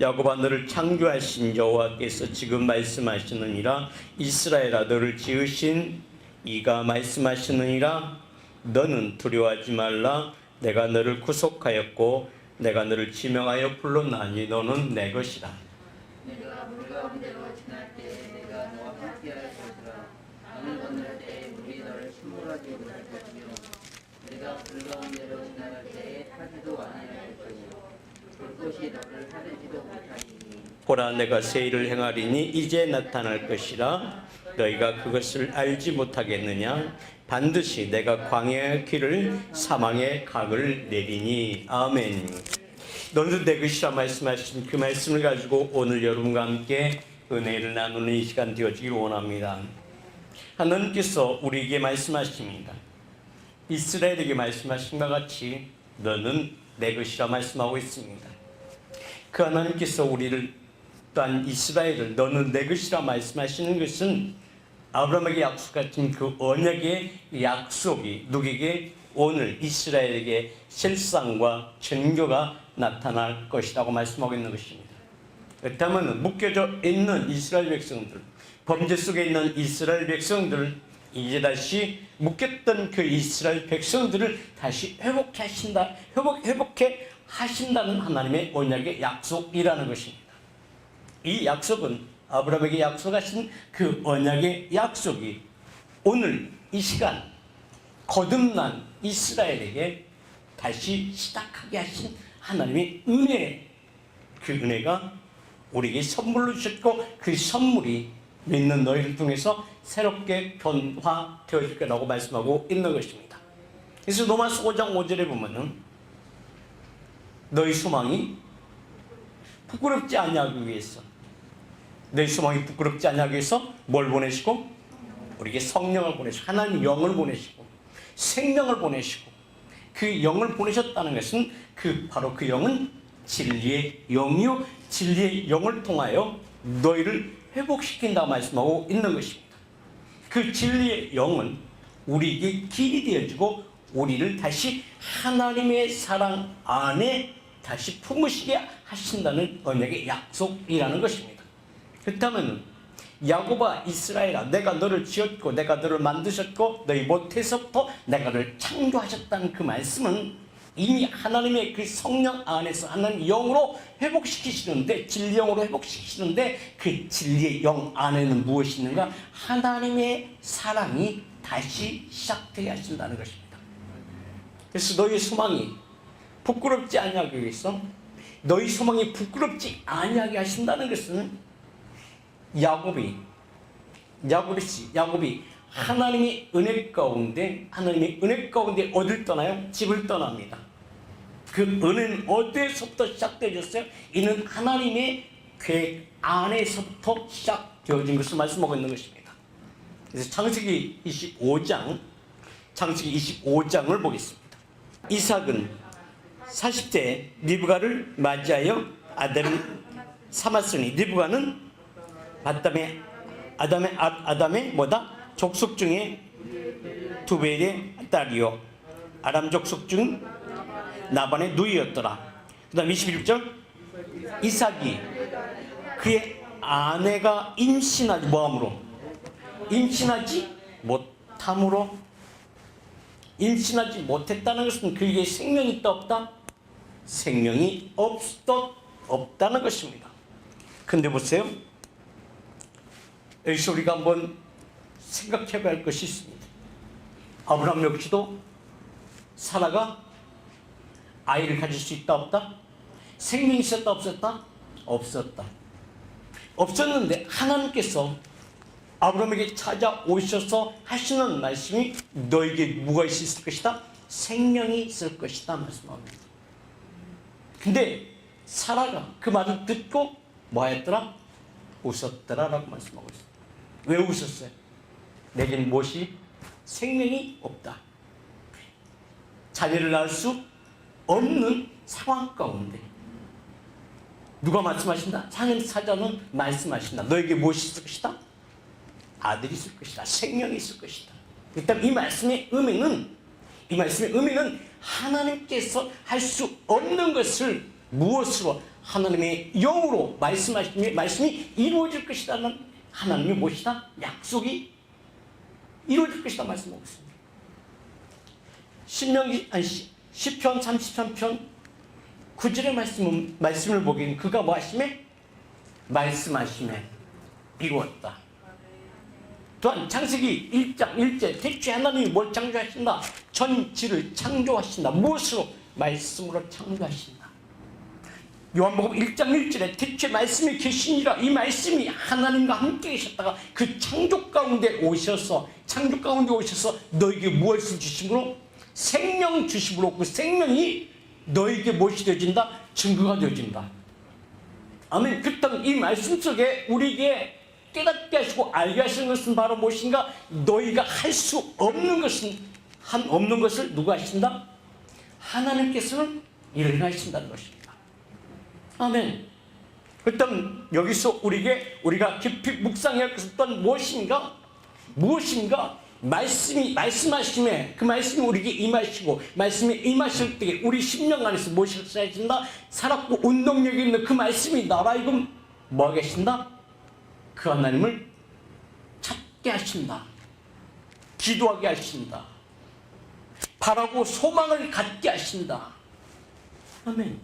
야곱아 너를 창조하신 여호와께서 지금 말씀하시느니라. 이스라엘아 너를 지으신 이가 말씀하시느니라. 너는 두려워하지 말라. 내가 너를 구속하였고 내가 너를 지명하여 불렀나니 너는 내 것이라. 내가 물 가운데로 지날 때 내가 너와 함께할 것이라. 강을 건널 때 물이 너를 침몰하지 못할 것이며 내가 불 가운데로 지나갈 때에 타지도 아니할 것이요 불꽃이 너를 타르지도 못하리니 보라 내가 새 일을 행하리니 이제 나타날 것이라. 너희가 그것을 알지 못하겠느냐. 반드시 내가 광야의 길을 사망의 각을 내리니. 아멘. 너는 내 것이라 말씀하신 그 말씀을 가지고 오늘 여러분과 함께 은혜를 나누는 이 시간 되어지길 원합니다. 하나님께서 우리에게 말씀하십니다. 이스라엘에게 말씀하신 것 같이 너는 내 것이라 말씀하고 있습니다. 그 하나님께서 우리를 또한 이스라엘을 너는 내 것이라 말씀하시는 것은 아브라함에게 약속하신 그 언약의 약속이 누구에게 오늘 이스라엘에게 실상과 전교가 나타날 것이라고 말씀하고 있는 것입니다. 그렇다면 묶여져 있는 이스라엘 백성들, 범죄 속에 있는 이스라엘 백성들, 이제 다시 묶였던 그 이스라엘 백성들을 다시 회복해 하신다는 하나님의 언약의 약속이라는 것입니다. 이 약속은 아브라함에게 약속하신 그 언약의 약속이 오늘 이 시간 거듭난 이스라엘에게 다시 시작하게 하신 하나님의 은혜, 그 은혜가 우리에게 선물로 주셨고 그 선물이 믿는 너희를 통해서 새롭게 변화되어질 거라고 말씀하고 있는 것입니다. 그래서 로마서 5장 5절에 보면은 너희 소망이 부끄럽지 아니하기 위해서, 너희 소망이 부끄럽지 아니하기 위해서 뭘 보내시고? 우리에게 성령을 보내시고 하나님 영을 보내시고 생명을 보내시고 그 영을 보내셨다는 것은 바로 그 영은 진리의 영이요 진리의 영을 통하여 너희를 회복시킨다고 말씀하고 있는 것입니다. 그 진리의 영은 우리에게 길이 되어지고 우리를 다시 하나님의 사랑 안에 다시 품으시게 하신다는 언약의 약속이라는 것입니다. 그렇다면 야곱아 이스라엘아 내가 너를 지었고 내가 너를 만드셨고 너희 못해서부터 내가 너를 창조하셨다는 그 말씀은 이미 하나님의 그 성령 안에서 하나님 영으로 회복시키시는데 진리 영으로 회복시키시는데 그 진리의 영 안에는 무엇이 있는가? 하나님의 사랑이 다시 시작되게 하신다는 것입니다. 그래서 너희의 소망이 부끄럽지 아니하기 위해서 너희 소망이 부끄럽지 아니하게 하신다는 것은 야곱이 하나님의 은혜 가운데 어딜 떠나요? 집을 떠납니다. 그 은혜는 어디에서부터 시작되어졌어요? 이는 하나님의 계획 안에서부터 시작되어진 것을 말씀하고 있는 것입니다. 그래서 창세기 25장을 보겠습니다. 이삭은 40대 리브가를 맞이하여 아들을 삼았으니 리브가는 아담의 족속 중에 두벨의 딸이요 아람 족속 중 나반의 누이였더라. 그 다음 21절 이삭이 그의 아내가 임신하지 못했다는 것은 그에게 생명이 있다 없다? 생명이 없다는 것입니다. 근데 보세요. 여기서 우리가 한번 생각해 봐야 할 것이 있습니다. 아브라함 역시도 사라가 아이를 가질 수 있다 없다? 생명이 있었다 없었다? 없었는데 하나님께서 아브라함에게 찾아오셔서 하시는 말씀이 너에게 뭐가 있을 것이다? 생명이 있을 것이다 말씀합니다. 근데 사라가 그 말을 듣고 뭐 했더라? 웃었더라라고 말씀하고 있어요. 왜 웃었어요? 내겐 무엇이? 생명이 없다. 자녀를 낳을 수 없는 상황 가운데 누가 말씀하신다? 하나님 사자는 말씀하신다. 너에게 무엇이 있을 것이다? 아들이 있을 것이다. 생명이 있을 것이다. 일단 이 말씀의 의미는 하나님께서 할 수 없는 것을 무엇으로? 하나님의 영으로 말씀하시면 말씀이 이루어질 것이라는 하나님의 무엇이다? 약속이 이루어질 것이다 말씀하고 있습니다. 시편 33편 9절의 말씀을 보기엔 그가 뭐 하시매? 말씀하시매 이루었다. 또한 창세기 1장 1절 대체 하나님이 뭘 창조하신다? 전지를 창조하신다. 무엇으로? 말씀으로 창조하신다. 요한복음 1장 1절에 대체 말씀이 계시니라. 이 말씀이 하나님과 함께 계셨다가 그 창조 가운데 오셔서 너에게 무엇을 주심으로? 생명 주심으로 그 생명이 너에게 무엇이 되어진다? 증거가 되어진다. 아멘. 그렇다면 이 말씀 속에 우리에게 깨닫게 하시고 알게 하시는 것은 바로 무엇인가? 너희가 할 수 없는 것을 누가 하신다? 하나님께서는 일을 하신다는 것입니다. 아멘. 그렇다면 여기서 우리가 깊이 묵상해야 할 것은 또한 무엇인가? 말씀하심에 그 말씀이 우리에게 임하시고 말씀이 임하실 때 우리 심령 안에서 무엇을 쌓여진다? 살았고 운동력이 있는 그 말씀이 나라 이금 뭐하게 하신다? 그 하나님을 찾게 하신다. 기도하게 하신다. 바라고 소망을 갖게 하신다. 아멘.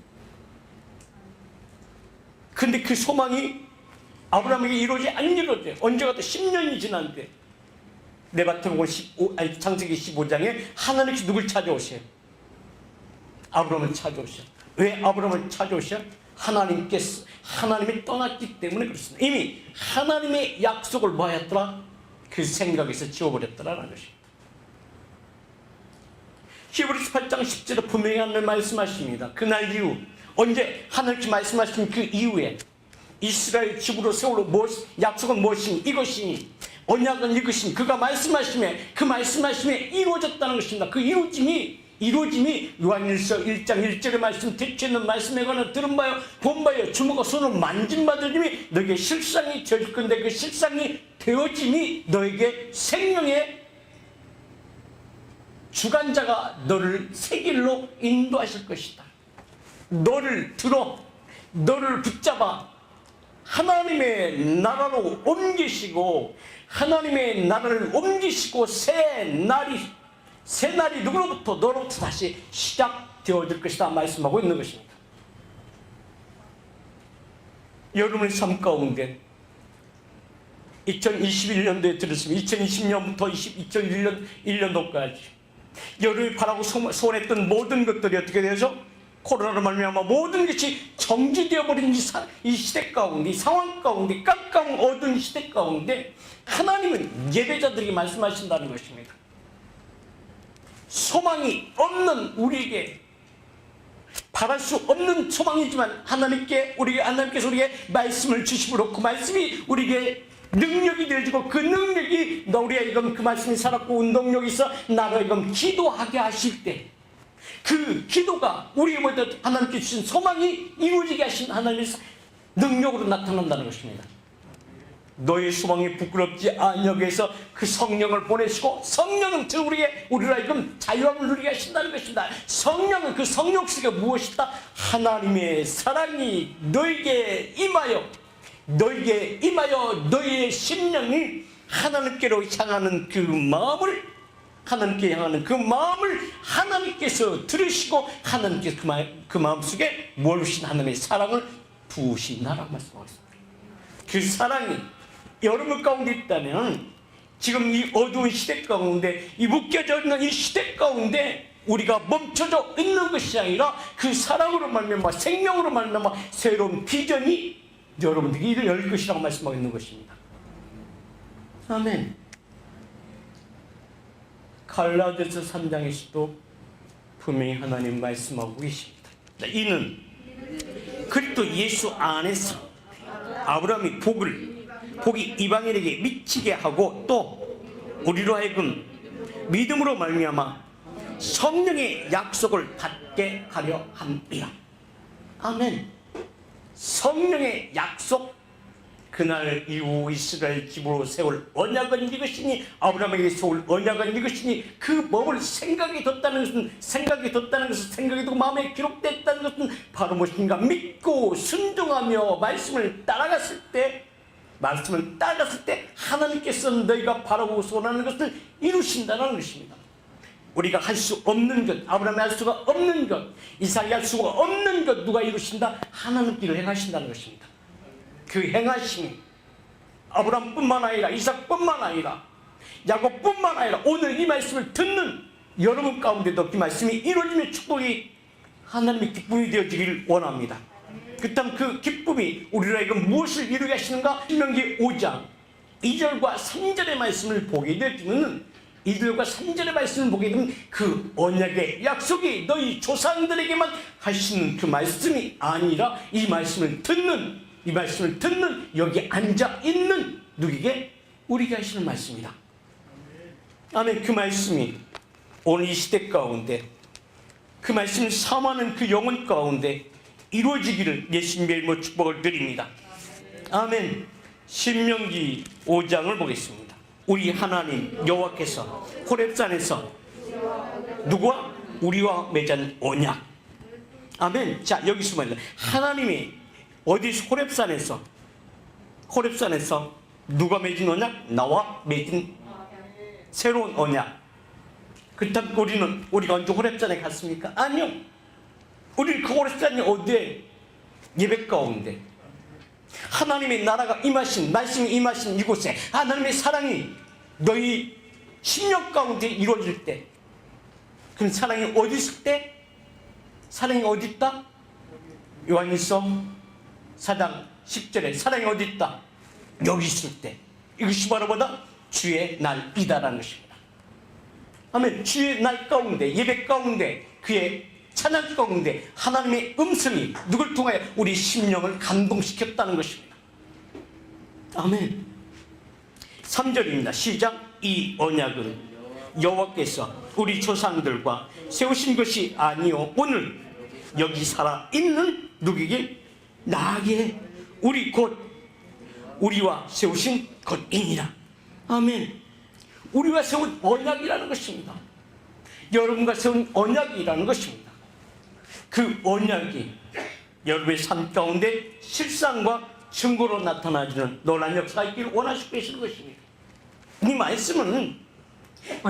근데 그 소망이 아브라함에게 이루어지 안 이루어져요. 언제가 또 10년이 지났는데 마태복음 창세기 15장에 하나님께서 누굴 찾아오셔요? 아브라함을 찾아오셔요. 왜 아브라함을 찾아오셔요? 하나님이 떠났기 때문에 그렇습니다. 이미 하나님의 약속을 뭐 하였더라? 그 생각에서 지워버렸더라는 것입니다. 히브리서 8장 10절에 분명히 하나님 말씀하십니다. 그날 이후 언제 하나님께 말씀하신 그 이후에 이스라엘 집으로 세우러 약속은 무엇이니? 이것이니 언약은 이것이니 그가 말씀하심에 그 말씀하심에 이루어졌다는 것입니다. 그 이루어짐이 요한일서 1장 1절의 말씀 대체 있는 말씀에 관한 들은 바요 본 바요 주먹과 손을 만진 바들님이 너에게 실상이 되어질 건데 그 실상이 되어짐이 너에게 생명의 주관자가 너를 새 길로 인도하실 것이다. 너를 붙잡아 하나님의 나라로 옮기시고 새 날이 누구로부터? 너로부터 다시 시작되어질 것이다 말씀하고 있는 것입니다. 여러분의 삶 가운데 2021년도에 들었으면 2020년부터 2021년도까지 여러분이 바라고 소원했던 모든 것들이 어떻게 되어서 코로나로 말미암아 모든 것이 정지되어 버린 이 시대 가운데, 이 상황 가운데, 깜깜 어두운 시대 가운데 하나님은 예배자들에게 말씀하신다는 것입니다. 소망이 없는 우리에게 바랄 수 없는 소망이지만 하나님께서 우리에게 말씀을 주심으로 그 말씀이 우리에게 능력이 되어지고 그 능력이 우리가 그 말씀이 살았고 운동력이 있어 나를 기도하게 하실 때 그 기도가 우리에게 하나님께 주신 소망이 이루어지게 하신 하나님의 능력으로 나타난다는 것입니다. 너의 소망이 부끄럽지 아니하게 해서 그 성령을 보내시고 성령은 우리로 하여금 자유함을 누리게 하신다는 것입니다. 성령은 그 성령 속에 무엇이다? 하나님의 사랑이 너에게 임하여 너의 심령이 하나님께로 향하는 그 마음을 하나님께서 들으시고 하나님께서 그 마음속에 무엇이신 하나님의 사랑을 부으신다라고 말씀하고 있습니다. 그 사랑이 여러분 가운데 있다면 지금 이 어두운 시대 가운데 이 묶여져 있는 이 시대 가운데 우리가 멈춰져 있는 것이 아니라 그 사랑으로 말미암아 생명으로 말미암아 새로운 비전이 여러분들에게 열 것이라고 말씀하고 있는 것입니다. 아멘. 갈라디아서 3장에서도 분명히 하나님 말씀하고 계십니다. 이는 그리스도 예수 안에서 아브라함이 복이 이방인에게 미치게 하고 또 우리로 하여금 믿음으로 말미암아 성령의 약속을 받게 하려 함이라. 아멘. 성령의 약속, 그날 이후 이스라엘 집으로 세울 언약은 이것이니, 아브라함에게 세울 언약은 이것이니, 그 법을 생각이 뒀다는 것은 생각이 두고 마음에 기록됐다는 것은 바로 무엇인가? 믿고 순종하며 말씀을 따라갔을 때 하나님께서 너희가 바라고 소원하는 것을 이루신다는 것입니다. 우리가 할 수 없는 것, 아브라함이 할 수가 없는 것, 이삭이 할 수가 없는 것 누가 이루신다? 하나님께서 행하신다는 것입니다. 그 행하심이 아브라함뿐만 아니라 이삭뿐만 아니라 야곱뿐만 아니라 오늘 이 말씀을 듣는 여러분 가운데도 그 말씀이 이루어지면 축복이 하나님의 기쁨이 되어지길 원합니다. 그렇다면 그 기쁨이 우리에게 무엇을 이루게 하시는가? 신명기 5장 2절과 3절의 말씀을 보게 되면, 2절과 3절의 말씀을 보게 되면 그 언약의 약속이 너희 조상들에게만 하시는 그 말씀이 아니라 이 말씀을 듣는 여기 앉아있는 누구에게? 우리에게 하시는 말씀이다. 아멘. 그 말씀이 오늘 이 시대 가운데, 그 말씀을 사모하는 그 영혼 가운데 이루어지기를 예수님의 이름으로 축복을 드립니다. 아멘. 신명기 5장을 보겠습니다. 우리 하나님 여호와께서 호렙산에서 누구와? 우리와 맺은 언약. 아멘. 자, 여기서 말이야. 하나님이 어디서? 호렙산에서 누가 맺은 언약? 나와 맺은 새로운 언약. 그렇다면 우리가 언제 호렙산에 갔습니까? 아니요. 우리 그 호렙산이 어디에? 예배 가운데 하나님의 나라가 임하신, 말씀이 임하신 이곳에 하나님의 사랑이 너희 심령 가운데 이루어질 때, 그럼 사랑이 어디 있을 때? 사랑이 어디 있다? 요한일서 4장 10절에 사랑이 어디 있다? 여기 있을 때. 이것이 바로 뭐다? 주의 날이다라는 것입니다. 아멘. 주의 날 가운데, 예배 가운데, 그의 찬양 가운데 하나님의 음성이 누굴 통하여 우리 심령을 감동시켰다는 것입니다. 아멘. 3절입니다. 시작. 이 언약은 여호와께서 우리 조상들과 세우신 것이 아니요 오늘 여기 살아있는 누구에게? 나에게 우리와 세우신 것이니라. 아멘. 우리와 세운 언약이라는 것입니다. 여러분과 세운 언약이라는 것입니다. 그 언약이 여러분의 삶 가운데 실상과 증거로 나타나지는 놀라운 역사가 있기를 원하시고 계시는 것입니다. 이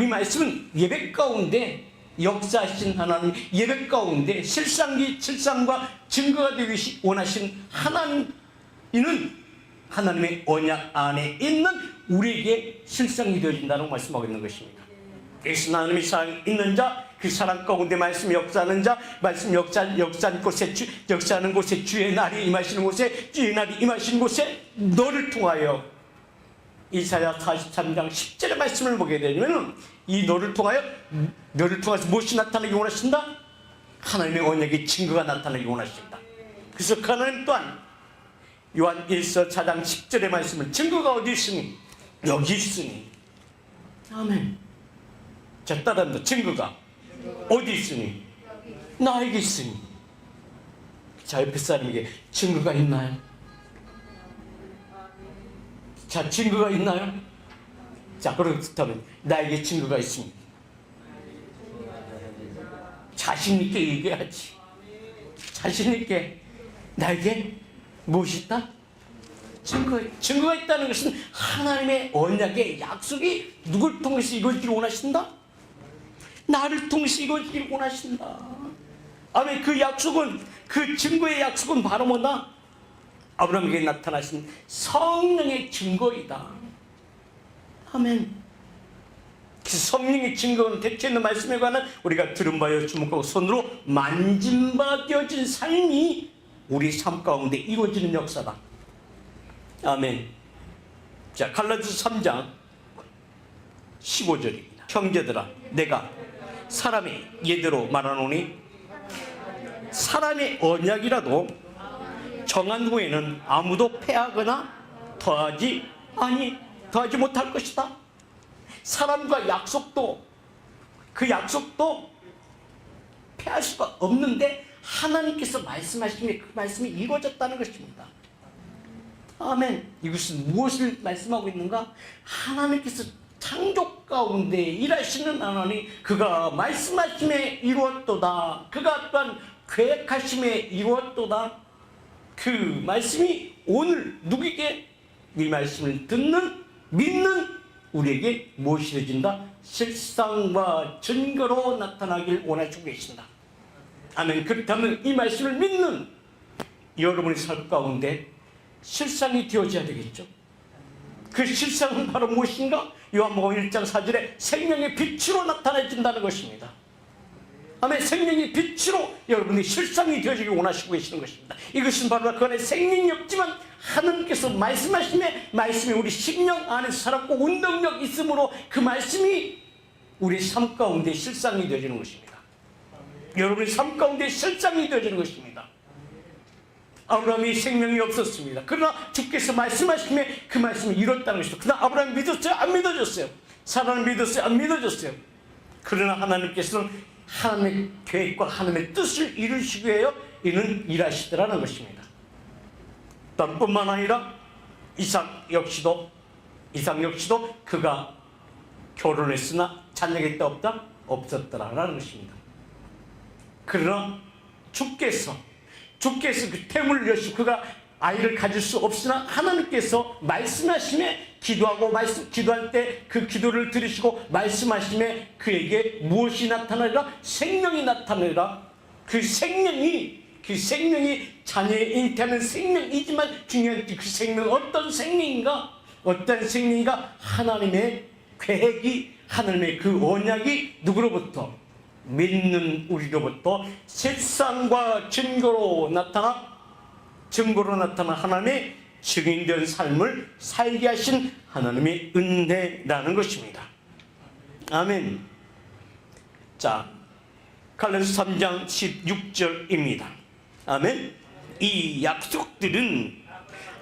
말씀은 예배 가운데 역사하신 하나님, 예배 가운데 실상과 증거가 되기 원하신 하나님, 이는 하나님의 언약 안에 있는 우리에게 실상이 되어진다는 말씀하고 있는 것입니다. 그래서 하나님의 사랑이 있는 자, 그 사랑 가운데 말씀 역사하는 자, 말씀 역사하는 곳에 주의 날이 임하시는 곳에 너를 통하여, 이사야 43장 10절의 말씀을 보게 되면 이 너를 통해서 무엇이 나타나기 원하신다? 하나님의 언약의 증거가 나타나기 원하십니다. 그래서 그 하나님 또한 요한 1서 4장 10절의 말씀은 증거가 어디 있으니? 여기 있으니. 아멘. 자, 따라합니다. 증거가 어디 있으니? 나에게 있으니. 자, 옆에 사람에게 증거가 있나요? 자, 증거가 있나요? 자, 그렇다면 나에게 증거가 있습니다. 자신 있게 얘기하지. 자신 있게 나에게 무엇이 있다? 증거가 있다는 것은 하나님의 언약의 약속이 누굴 통해서 이루어지기를 원하신다? 나를 통해서 이루어지기를 원하신다. 아멘. 그 약속은, 그 증거의 약속은 바로 뭐다? 아브라함에게 나타나신 성령의 증거이다. 아멘. 그 성령의 증거는 대체 있는 말씀에 관한 우리가 들은 바여 주목하고 손으로 만진 바 되어진 삶이 우리 삶 가운데 이루어지는 역사다. 아멘. 자, 갈라디아서 3장 15절입니다. 형제들아, 내가 사람의 예대로 말하노니 사람의 언약이라도 정한 후에는 아무도 패하거나 더하지 못할 것이다. 사람과 약속도, 그 약속도 패할 수가 없는데 하나님께서 말씀하시면 그 말씀이 이루어졌다는 것입니다. 아멘. 이것은 무엇을 말씀하고 있는가? 하나님께서 창조 가운데 일하시는 하나님, 그가 말씀하심에 이루었도다. 그가 또한 계획하심에 이루었도다. 그 말씀이 오늘 누구에게 이 말씀을 듣는, 믿는 우리에게 무엇이 되어진다? 실상과 증거로 나타나길 원하시고 계신다. 아멘. 그렇다면 이 말씀을 믿는 여러분의 삶 가운데 실상이 되어져야 되겠죠. 그 실상은 바로 무엇인가? 요한복음 1장 4절에 생명의 빛으로 나타내진다는 것입니다. 아멘. 생명의 빛으로 여러분의 실상이 되어지길 원하시고 계시는 것입니다. 이것은 바로 그 안에 생명이 없지만 하나님께서 말씀하심에 말씀이 우리 심령 안에 살았고 운동력 있으므로 그 말씀이 우리 삶 가운데 실상이 되어지는 것입니다. 여러분의 삶 가운데 실상이 되어지는 것입니다. 아브라함이 생명이 없었습니다. 그러나 주께서 말씀하심에 그 말씀을 이뤘다는 것이죠. 그러나 아브라함이 믿었어요? 안 믿어졌어요? 사라는 믿었어요? 안 믿어졌어요? 그러나 하나님께서는 하나님의 계획과 하나님의 뜻을 이루시기 위하여 이는 일하시더라는 것입니다. 또 뿐만 아니라 이삭 역시도 그가 결혼했으나 자녀가 있다 없다? 없었더라라는 것입니다. 그러나 주께서 그 태물을 여시고 그가 아이를 가질 수 없으나 하나님께서 말씀하심에 기도할 때 그 기도를 들으시고 말씀하심에 그에게 무엇이 나타나리라? 생명이 나타나리라. 그 생명이 자녀의 잉태하는 생명이지만 중요한 그 생명은 어떤 생명인가? 어떤 생명인가? 하나님의 계획이, 하나님의 그 언약이 누구로부터? 믿는 우리로부터 실상과 증거로 나타나 하나님의 증인된 삶을 살게 하신 하나님의 은혜라는 것입니다. 아멘. 자, 갈라디아서 3장 16절입니다. 아멘. 이 약속들은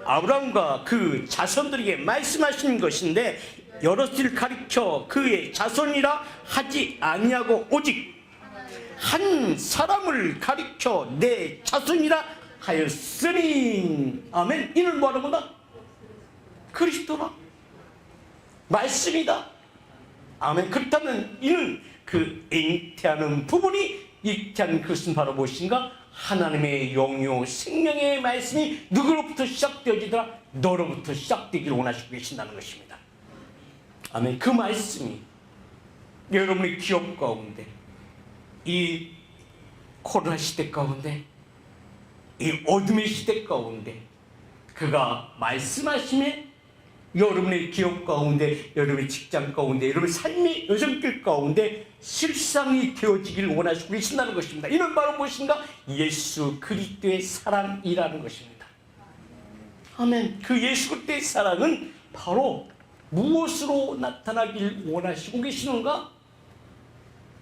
아브라함과 그 자손들에게 말씀하신 것인데 여럿을 가리켜 그의 자손이라 하지 아니하고 오직 한 사람을 가리켜 내 자손이라 하였으니. 아멘. 이는 뭐하는 거다? 그리스도라. 말씀이다. 아멘. 그렇다면 이는 그 잉태하는 부분이 잉태하는 그것은 바로 무엇인가? 하나님의 영요 생명의 말씀이 누구로부터 시작되어지더라? 너로부터 시작되기를 원하시고 계신다는 것입니다. 아멘. 그 말씀이 여러분의 기업 가운데, 이 코로나 시대 가운데, 이 어둠의 시대 가운데 그가 말씀하심에 여러분의 기업 가운데, 여러분의 직장 가운데, 여러분의 삶의 여정길 가운데 실상이 되어지길 원하시고 계신다는 것입니다. 이는 바로 무엇인가? 예수 그리스도의 사랑이라는 것입니다. 아멘. 그 예수 그리스도의 사랑은 바로 무엇으로 나타나길 원하시고 계시는가?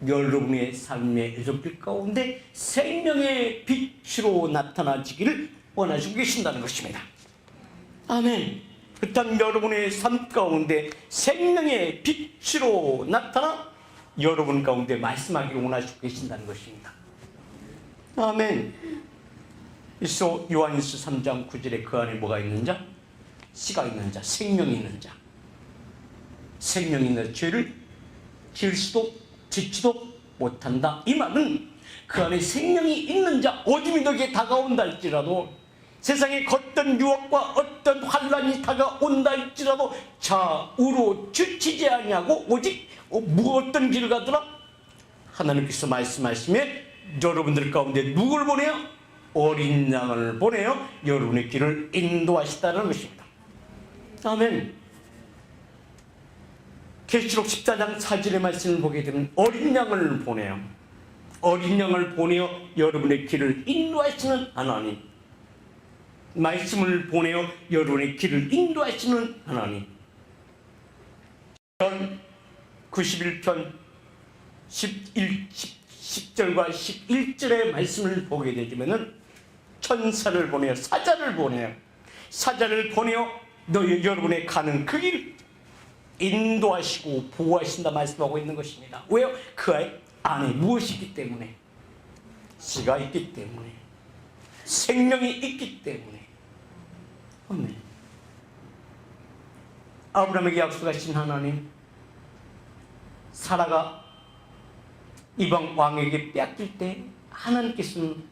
여러분의 삶의 여정길 가운데 생명의 빛으로 나타나지기를 원하시고 계신다는 것입니다. 아멘. 그렇다면 여러분의 삶 가운데 생명의 빛으로 나타나 여러분 가운데 말씀하기를 원하시고 계신다는 것입니다. 아멘. 그래서 요한일서 3장 9절에 그 안에 뭐가 있는 자? 씨가 있는 자, 생명이 있는 자. 생명이 있는 죄를 지을 수도 짓지도 못한다. 이 말은 그 안에 생명이 있는 자, 어둠이 너에게 다가온다 할지라도, 세상에 어떤 유혹과 어떤 환란이 다가온다 할지라도 좌우로 주치지 아니하고 오직 어떤 길을 가더라? 하나님께서 말씀하시면 여러분들 가운데 누굴 보내요? 어린 양을 보내요. 여러분의 길을 인도하시다는 것입니다. 아멘. 계시록 14장 4절의 말씀을 보게 되면 어린 양을 보내요. 어린 양을 보내어 여러분의 길을 인도하시는 하나님. 말씀을 보내어 여러분의 길을 인도하시는 하나님. 91편 10절과 11절의 말씀을 보게 되면 천사를 보내어 사자를 보내어 여러분의 가는 그 길 인도하시고 보호하신다 말씀하고 있는 것입니다. 왜요? 그 안에 무엇이 있기 때문에, 씨가 있기 때문에, 생명이 있기 때문에. 아멘. 아브라함에게 약속하신 하나님, 사라가 이방 왕에게 빼앗길 때 하나님께서는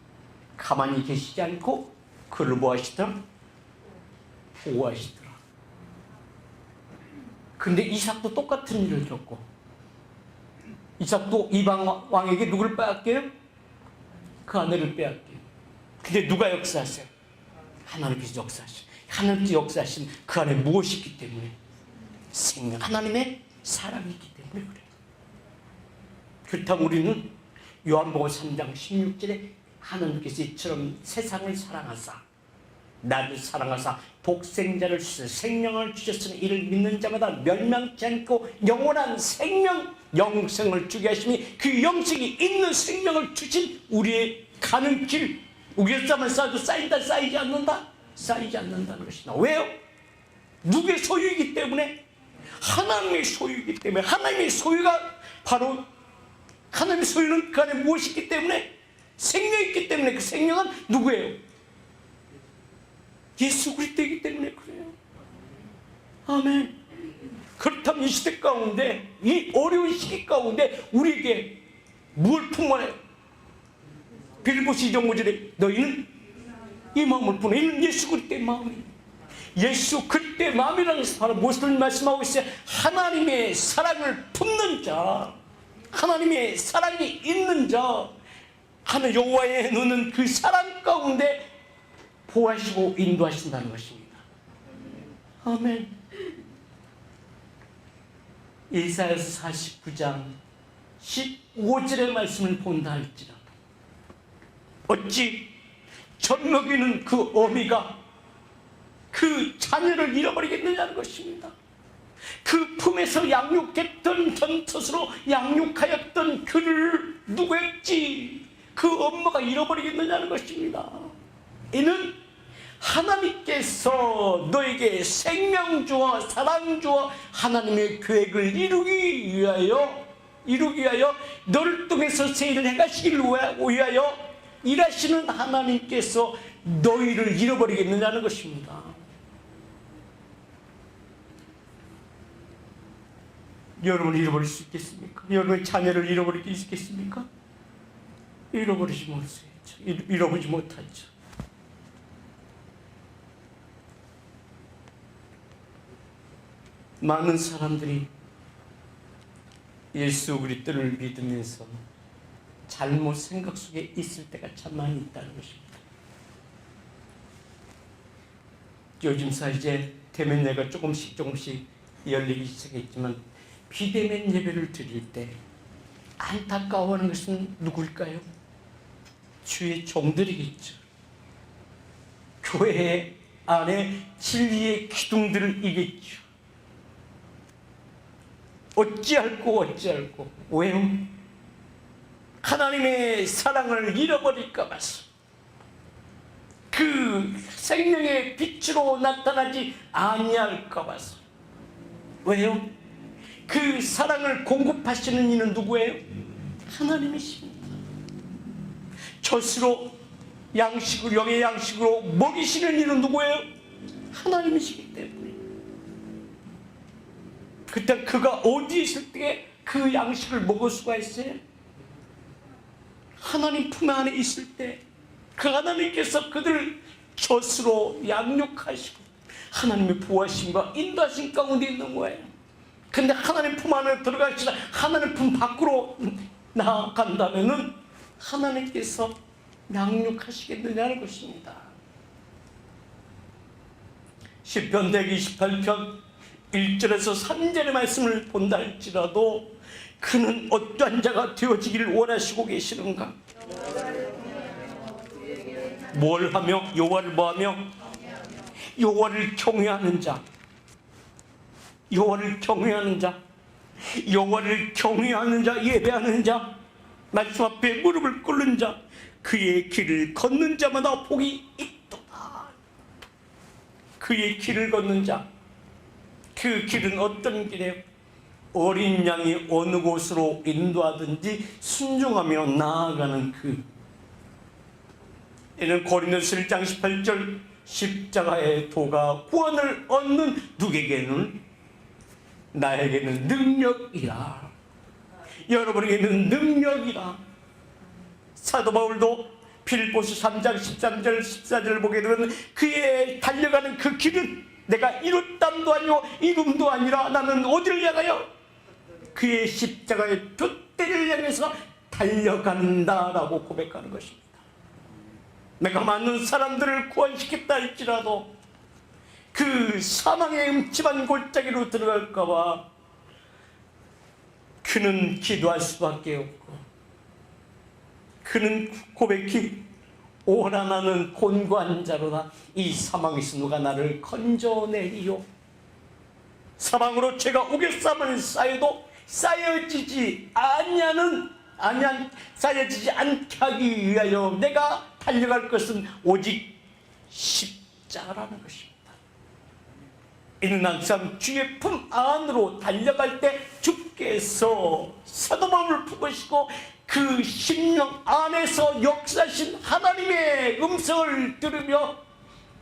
가만히 계시지 않고 그를 뭐 하시더라? 보호하시더라. 근데 이삭도 똑같은 일을 겪고, 이삭도 이방 왕에게 누구를 빼앗겨요? 그 아내를 빼앗겨요. 근데 누가 역사하세요? 하나님께서 역사하시죠. 하나님께서 역사하신 그 안에 무엇이 있기 때문에? 생명, 하나님의 사랑이 있기 때문에 그래요. 그렇다면 우리는 요한복음 3장 16절에 하나님께서 이처럼 세상을 사랑하사 나를 사랑하사 독생자를 주셔 생명을 주셨으니 이를 믿는 자마다 멸망치 않고 영원한 생명, 영생을 주게 하심이 그 영생이 있는 생명을 주신 우리의 가는 길, 우리의 쌈을 쌓아도 쌓인다 쌓이지 않는다? 쌓이지 않는다는 것이다. 왜요? 누구의 소유이기 때문에? 하나님의 소유이기 때문에. 하나님의 소유가 바로, 하나님의 소유는 그 안에 무엇이 있기 때문에? 생명이 있기 때문에. 그 생명은 누구예요? 예수 그리스도이기 때문에 그래요. 아멘. 그렇다면 이 시대 가운데, 이 어려운 시기 가운데 우리에게 무엇을 품어내요? 빌립보서 2장 5절에 너희는 이 마음을 품어. 이는 예수 그리스도의 마음이에요. 예수 그리스도의 마음이라는 것은 바로 무엇을 말씀하고 있어요? 하나님의 사랑을 품는 자, 하나님의 사랑이 있는 자, 하늘 여호와의 눈은 그 사랑 가운데 보호하시고 인도하신다는 것입니다. 아멘. 이사야서 49장 15절의 말씀을 본다 할지라도 어찌 젖먹이는 그 어미가 그 자녀를 잃어버리겠느냐는 것입니다. 그 품에서 양육했던, 전투스로 양육하였던 그를 누구였지? 그 엄마가 잃어버리겠느냐는 것입니다. 이는 하나님께서 너에게 생명 주어 사랑 주어 하나님의 계획을 이루기 위하여 너를 통해서 세일을 행하시기를 위하여 일하시는 하나님께서 너희를 잃어버리겠느냐는 것입니다. 여러분을 잃어버릴 수 있겠습니까? 여러분의 자녀를 잃어버릴 수 있겠습니까? 잃어버리지 못하죠. 많은 사람들이 예수 그리스도를 믿으면서 잘못 생각 속에 있을 때가 참 많이 있다는 것입니다. 요즘 이제 대면 예배가 조금씩 열리기 시작했지만 비대면 예배를 드릴 때 안타까워하는 것은 누구일까요? 주의 종들이겠죠. 교회 안에 진리의 기둥들을 이겠죠. 어찌할꼬 왜요? 하나님의 사랑을 잃어버릴까 봐서, 그 생명의 빛으로 나타나지 아니할까 봐서. 왜요? 그 사랑을 공급하시는 이는 누구예요? 하나님이십니다. 젖으로 양식으로, 영의 양식으로 먹이시는 이는 누구예요? 하나님이시기 때문에. 그때 그가 어디에 있을 때 그 양식을 먹을 수가 있어요? 하나님 품 안에 있을 때 그 하나님께서 그들을 젖으로 양육하시고 하나님의 보호하심과 인도하심 가운데 있는 거예요. 근데 하나님 품 안에 들어가시다 하나님 품 밖으로 나아간다면은 하나님께서 양육하시겠느냐는 것입니다. 시편 128편 1절에서 3절의 말씀을 본다 할지라도 그는 어떠한 자가 되어지기를 원하시고 계시는가? 뭘 하며? 여호와를 뭐하며? 여호와를 경외하는 자, 여호와를 경외하는 자, 여호와를 경외하는 자, 예배하는 자, 말씀 앞에 무릎을 꿇는 자, 그의 길을 걷는 자마다 복이 있도다. 그의 길을 걷는 자, 그 길은 어떤 길이에요? 어린 양이 어느 곳으로 인도하든지 순종하며 나아가는 그. 이는 고린도서 1장 18절 십자가의 도가 구원을 얻는 누구에게는 나에게는 능력이라. 여러분에게는 능력이라. 사도 바울도 빌립보서 3장 13절 14절을 보게 되면 그의 달려가는 그 길은 내가 이뤘담도 아니고 이름도 아니라 나는 어디를 향하여 그의 십자가의 돛대를 향해서 달려간다라고 고백하는 것입니다. 내가 많은 사람들을 구원시켰다 할지라도 그 사망의 음침한 골짜기로 들어갈까 봐 그는 기도할 수밖에 없고, 그는 고백히 오라 나는 곤고한 자로다. 이 사망에서 누가 나를 건져내리요. 사망으로 죄가 우겨쌈을 쌓여도 쌓여지지 않게 하기 위하여 내가 달려갈 것은 오직 십자가라는 것입니다. 이는 항상 주의 품 안으로 달려갈 때 주께서 사도 바울을 품으시고 그 심령 안에서 역사하신 하나님의 음성을 들으며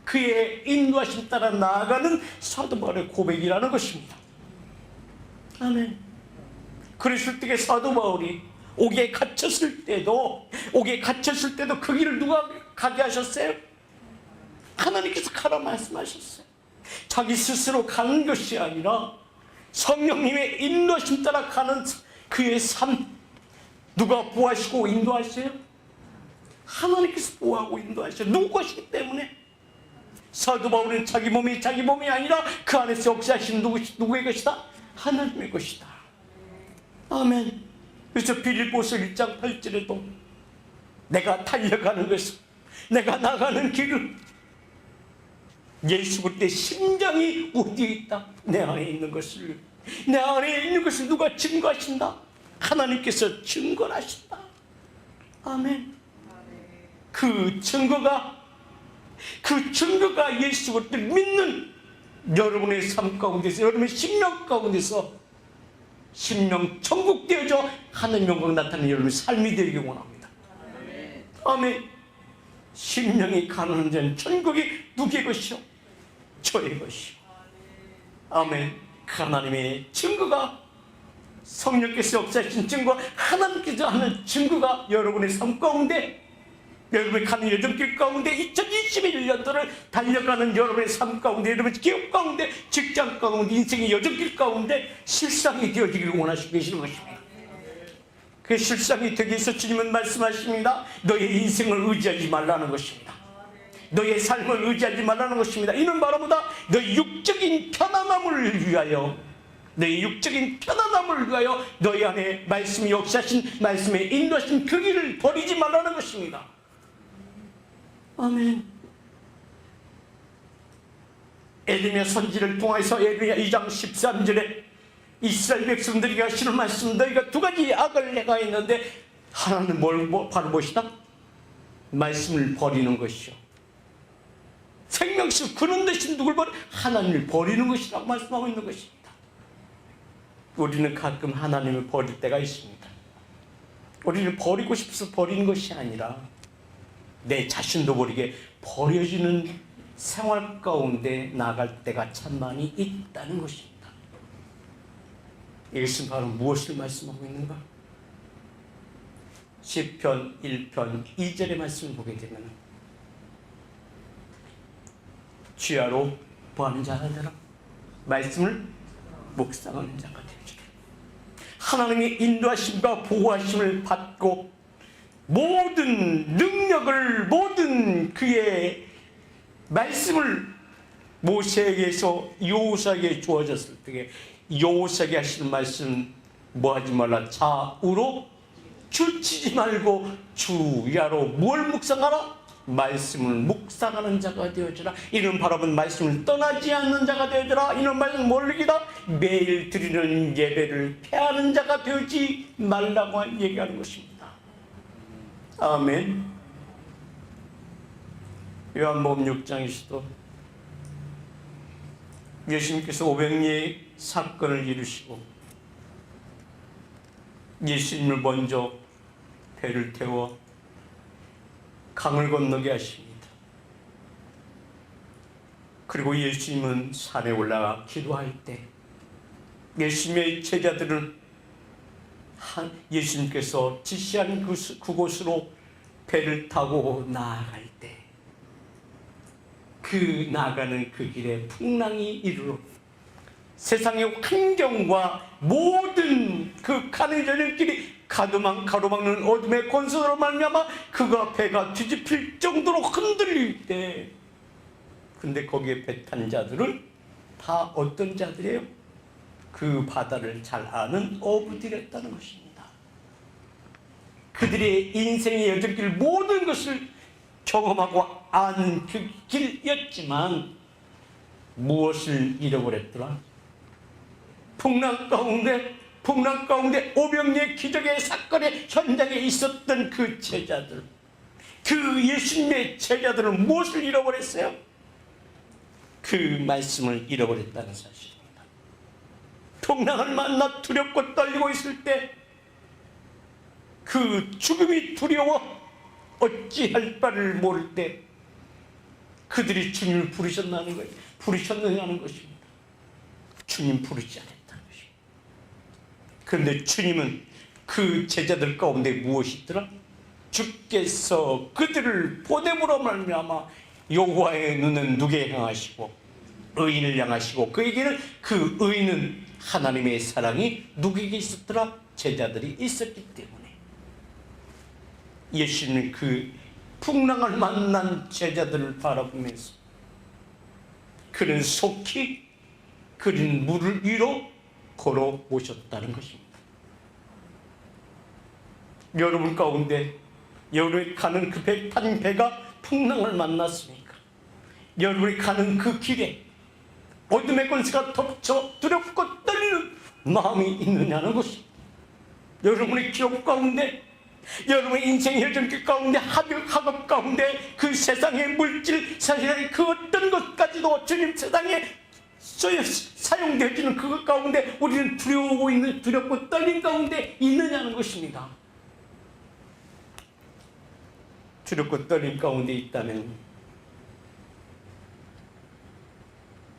그의 인도하심 따라 나아가는 사도 바울의 고백이라는 것입니다. 아멘. 그랬을 때 사도 바울이 옥에 갇혔을 때도 그 길을 누가 가게 하셨어요? 하나님께서 가라 말씀하셨어요. 자기 스스로 가는 것이 아니라 성령님의 인도하심 따라 가는 그의 삶, 누가 보호하시고 인도하세요? 하나님께서 보호하고 인도하셔요. 누구 것이기 때문에. 사도 바울은 자기 몸이 아니라 그 안에서 역사하신 누구의 것이다? 하나님의 것이다. 아멘. 그래서 빌립보서 1장 8절에도 내가 달려가는 것은, 내가 나가는 길은 예수 그리스도의 심장이 어디에 있다? 내 안에 있는 것을 누가 증거하신다? 하나님께서 증거하신다. 아멘. 그 증거가 예수 그리스도를 믿는 여러분의 삶 가운데서, 여러분의 심령 가운데서 심령 천국 되어져 하나님 영광 나타나는 여러분의 삶이 되기를 원합니다. 아멘. 심령이 가난한 자는 천국이 누구의 것이요? 저의 것이요. 아멘. 하나님의 증거가, 성령께서 역사하신 증거, 하나님께서 하는 증거가 여러분의 삶 가운데, 여러분이 가는 여정길 가운데 2021년도를 달려가는 여러분의 삶 가운데, 여러분의 기업 가운데, 직장 가운데, 인생의 여정길 가운데 실상이 되어지기를 원하시고 계시는 것입니다. 그 실상이 되기 위해서 주님은 말씀하십니다. 너의 인생을 의지하지 말라는 것입니다. 너의 삶을 의지하지 말라는 것입니다. 이는 바로 뭐다? 너의 육적인 편안함을 위하여, 너희 안에 말씀이 역사하신, 말씀에 인도하신 그 길을 버리지 말라는 것입니다. 아멘. 에레미야 선지를 통해서 에레미야 2장 13절에 이스라엘 백성들에게 하시는 말씀, 너희가 두 가지 악을 행하였는데 하나는 바로 무엇이다? 말씀을 버리는 것이요. 생명수 그런 대신 누굴 버려? 하나님을 버리는 것이라고 말씀하고 있는 것입니다. 우리는 가끔 하나님을 버릴 때가 있습니다. 우리는 버리고 싶어서 버리는 것이 아니라 내 자신도 모르게 버려지는 생활 가운데 나갈 때가 참 많이 있다는 것입니다. 이것은 바로 무엇을 말씀하고 있는가? 시편 1편 2절의 말씀을 보게 되면 주야로 보하는 자가 되라, 말씀을 묵상하는 자가 되리라. 하나님의 인도하심과 보호하심을 받고 모든 능력을, 모든 그의 말씀을 모세에게서 여호수아에게 주어졌을 때 여호수아에게 하시는 말씀, 뭐하지 말라, 좌우로 치우치지 말고 주야로 뭘 묵상하라? 말씀을 묵상하는 자가 되어지라. 이는 바라본 말씀을 떠나지 않는 자가 되어지라. 이는 말씀 모르기다. 매일 드리는 예배를 패하는 자가 되지 말라고 얘기하는 것입니다. 아멘. 요한복음 6장에서도 예수님께서 500리의 사건을 이루시고 예수님을 먼저 배를 태워 강을 건너게 하십니다. 그리고 예수님은 산에 올라가 기도할 때 예수님의 제자들은 예수님께서 지시한 그곳으로 배를 타고 나아갈 때 그 나아가는 그 길에 풍랑이 이르러 세상의 환경과 모든 그 가는 저녁길이 가로막는 어둠의 권세로 말미암아 그가 배가 뒤집힐 정도로 흔들릴 때, 근데 거기에 배 탄 자들은 다 어떤 자들이에요? 그 바다를 잘 아는 어부들이었다는 것입니다. 그들의 인생의 여정길 모든 것을 경험하고 아는 그 길이었지만 무엇을 잃어버렸더라? 풍랑 가운데 오병이의 기적의 사건의 현장에 있었던 그 제자들, 그 예수님의 제자들은 무엇을 잃어버렸어요? 그 말씀을 잃어버렸다는 사실입니다. 풍랑을 만나 두렵고 떨리고 있을 때 그 죽음이 두려워 어찌할 바를 모를 때 그들이 주님을 부르셨느냐는 것입니다. 주님 부르지 않았다는 것입니다. 그런데 주님은 그 제자들 가운데 무엇이 있더라? 주께서 그들을 보냄으로 말미암아 여호와의 눈은 누구에 향하시고 의인을 향하시고 그에게는 그 의인은 하나님의 사랑이 누구에게 있었더라? 제자들이 있었기 때문에 예수님은 그 풍랑을 만난 제자들을 바라보면서 그는 속히 그린 물을 위로 걸어오셨다는 것입니다. 여러분 가운데 여러분이 가는 그 탄 배가 풍랑을 만났습니까? 여러분이 가는 그 길에 어둠의 권세가 덮쳐 두렵고 떨리는 마음이 있느냐는 것입니다. 여러분의 기억 가운데, 여러분의 인생의 여정길 가운데, 학업 가운데, 그 세상의 물질, 사실은 그 어떤 것까지도 주님 세상에 사용되어지는 그것 가운데 우리는 두렵고 떨린 가운데 있느냐는 것입니다. 두렵고 떨린 가운데 있다면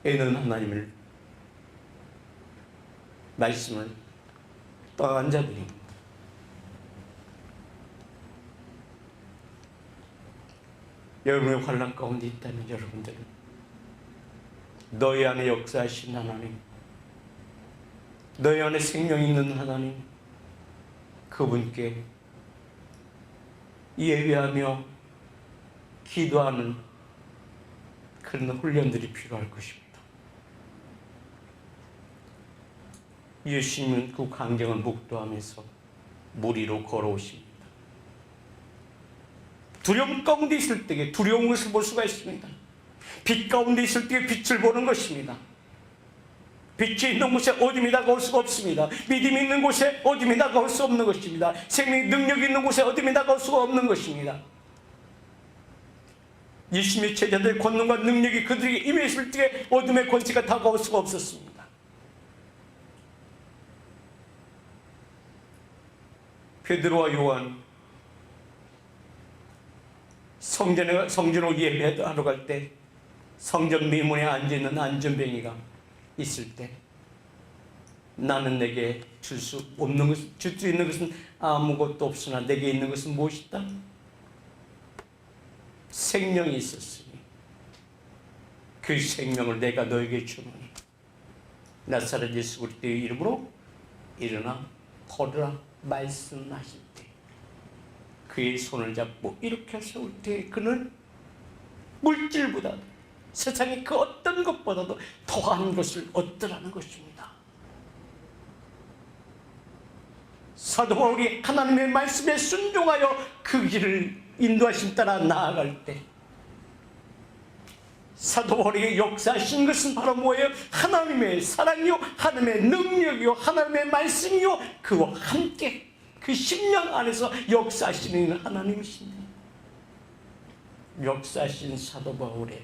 애는 하나님을 말씀을 떠난 자들입니다. 여러분의 환난 가운데 있다면 여러분들은 너희 안에 역사하신 하나님, 너희 안에 생명 있는 하나님, 그분께 예배하며 기도하는 그런 훈련들이 필요할 것입니다. 예수님은 그 광경을 목도하면서 물 위로 걸어오십니다. 두려움 가운데 있을 때에 두려운 것을 볼 수가 있습니다. 빛 가운데 있을 때에 빛을 보는 것입니다. 빛이 있는 곳에 어둠이 다가올 수가 없습니다. 믿음이 있는 곳에 어둠이 다가올 수 없는 것입니다. 생명의 능력이 있는 곳에 어둠이 다가올 수가 없는 것입니다. 예수님의 제자들의 권능과 능력이 그들에게 임했을 때에 어둠의 권세가 다가올 수가 없었습니다. 베드로와 요한 성전으로 예배하러 갈 때 성전 미문에 앉아있는 안전뱅이가 있을 때 나는 내게 줄 수 있는 것은 아무것도 없으나 내게 있는 것은 무엇이다? 생명이 있었으니 그 생명을 내가 너에게 주노니 나사렛 예수 그리스도의 이름으로 일어나 걸으라 말씀하실 때 그의 손을 잡고 일으켜 세울 때 그는 물질보다 세상의 그 어떤 것보다도 더한 것을 얻더라는 것입니다. 사도 바울이 하나님의 말씀에 순종하여 그 길을 인도하심 따라 나아갈 때 사도 바울에게 역사하신 것은 바로 뭐예요? 하나님의 사랑이요, 하나님의 능력이요, 하나님의 말씀이요, 그와 함께 그 심령 안에서 역사하시는 하나님이십니다. 역사하신 사도 바울의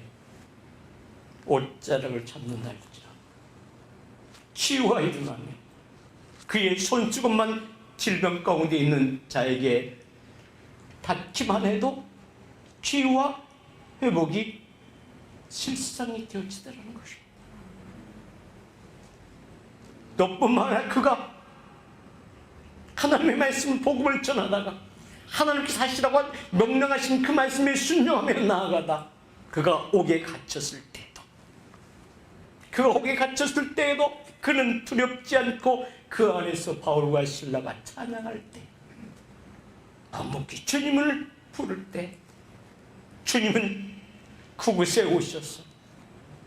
옷자락을 잡는다 할지라 치유가 일어나며 그의 손수건만 질병 가운데 있는 자에게 닿기만 해도 치유와 회복이 실상이 되어지더라는 것입니다. 또 뿐만 아니라 그가 하나님의 말씀 복음을 전하다가 하나님께서 하시라고 명령하신 그 말씀에 순종하며 나아가다 그가 옥에 갇혔을 때에도 그는 두렵지 않고 그 안에서 바울과 실라가 찬양할 때 반복히 주님을 부를 때 주님은 그곳에 오셔서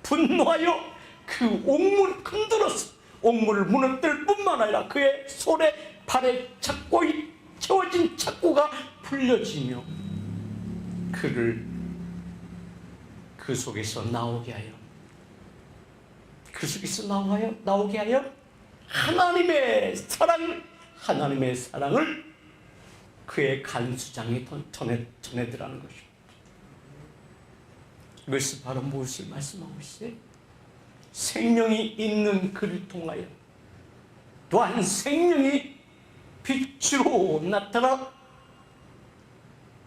분노하여 그 옥문을 흔들어서 옥문을 무너뜨릴 뿐만 아니라 그의 손에 발에 채워진 착고가 풀려지며 그를 그 속에서 나오게 하여 하나님의 사랑을 그의 간수장에 전해드라는 것입니다. 이것이 바로 무엇을 말씀하고 있어요? 생명이 있는 그를 통하여 또한 생명이 빛으로 나타나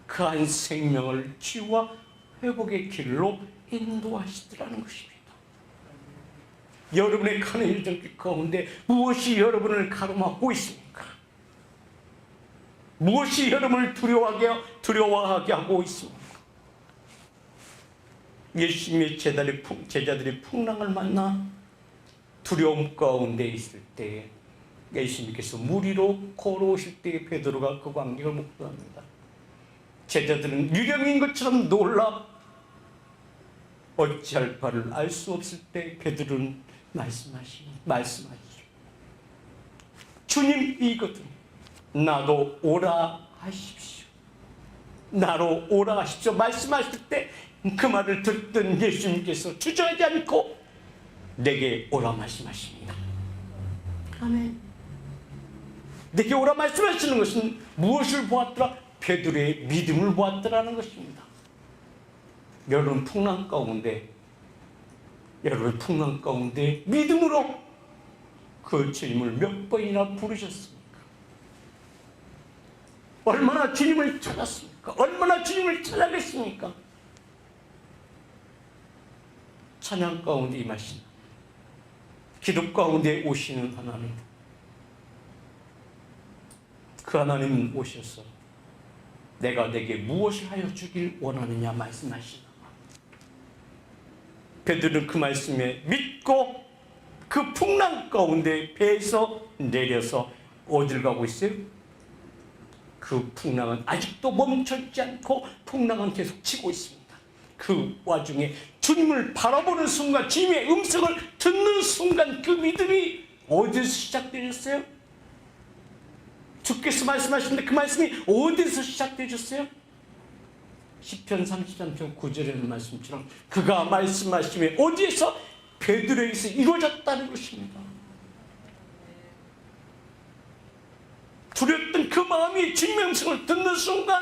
그 한 생명을 치유와 회복의 길로 인도하시더라는 것입니다. 여러분의 가는 일정 가운데 무엇이 여러분을 가로막고 있습니까? 무엇이 여러분을 두려워하게 하고 있습니까? 예수님의 제자들이 풍랑을 만나 두려움 가운데 있을 때에 예수님께서 물 위로 걸어오실 때에 베드로가 그 광경을 목도합니다. 제자들은 유령인 것처럼 놀라 어찌할 바를 알 수 없을 때 베드로는 말씀하시죠. 주님 이거든 나도 오라 하십시오. 나로 오라 하십시오. 말씀하실 때 그 말을 듣던 예수님께서 주저하지 않고 내게 오라 말씀하십니다. 아멘. 내게 오라 말씀하시는 것은 무엇을 보았더라? 베드로의 믿음을 보았더라는 것입니다. 여러분 풍랑 가운데 믿음으로 그 주님을 몇 번이나 부르셨습니까? 얼마나 주님을 찾았습니까? 얼마나 주님을 찾아냈습니까? 찬양 가운데 임하신 기도 가운데 오시는 하나님, 그 하나님은 오셔서 내가 내게 무엇을 하여 주길 원하느냐 말씀하시나. 베드로는 그 말씀에 믿고 그 풍랑 가운데 배에서 내려서 어딜 가고 있어요? 그 풍랑은 아직도 멈춰있지 않고 풍랑은 계속 치고 있습니다. 그 와중에 주님을 바라보는 순간, 주님의 음성을 듣는 순간 그 믿음이 어디서 시작되셨어요? 주께서 말씀하시는데 그 말씀이 어디서 시작되셨어요? 시편 33편 9절의 말씀처럼 그가 말씀하시면 어디에서? 베드로에게서 이루어졌다는 것입니다. 두렵던 그 마음이 주님의 음성을 듣는 순간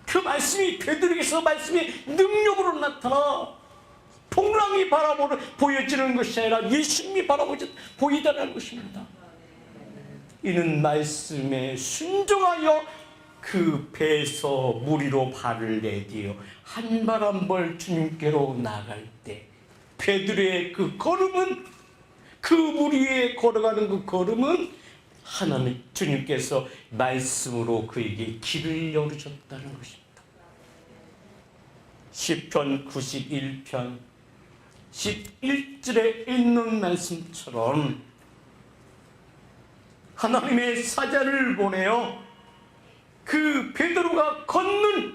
그 말씀이 베드로에게서 말씀이 능력으로 나타나 풍랑이 보여지는 것이 아니라 예수님이 보이다는 것입니다. 이는 말씀에 순종하여 그 배에서 물 위로 발을 내디어 한 발 한 발 주님께로 나갈 때 베드로의 그 걸음은, 그 물 위에 걸어가는 그 걸음은 하나님 주님께서 말씀으로 그에게 길을 열으셨다는 것입니다. 시편 91편 11절에 있는 말씀처럼 하나님의 사자를 보내어 그 베드로가 걷는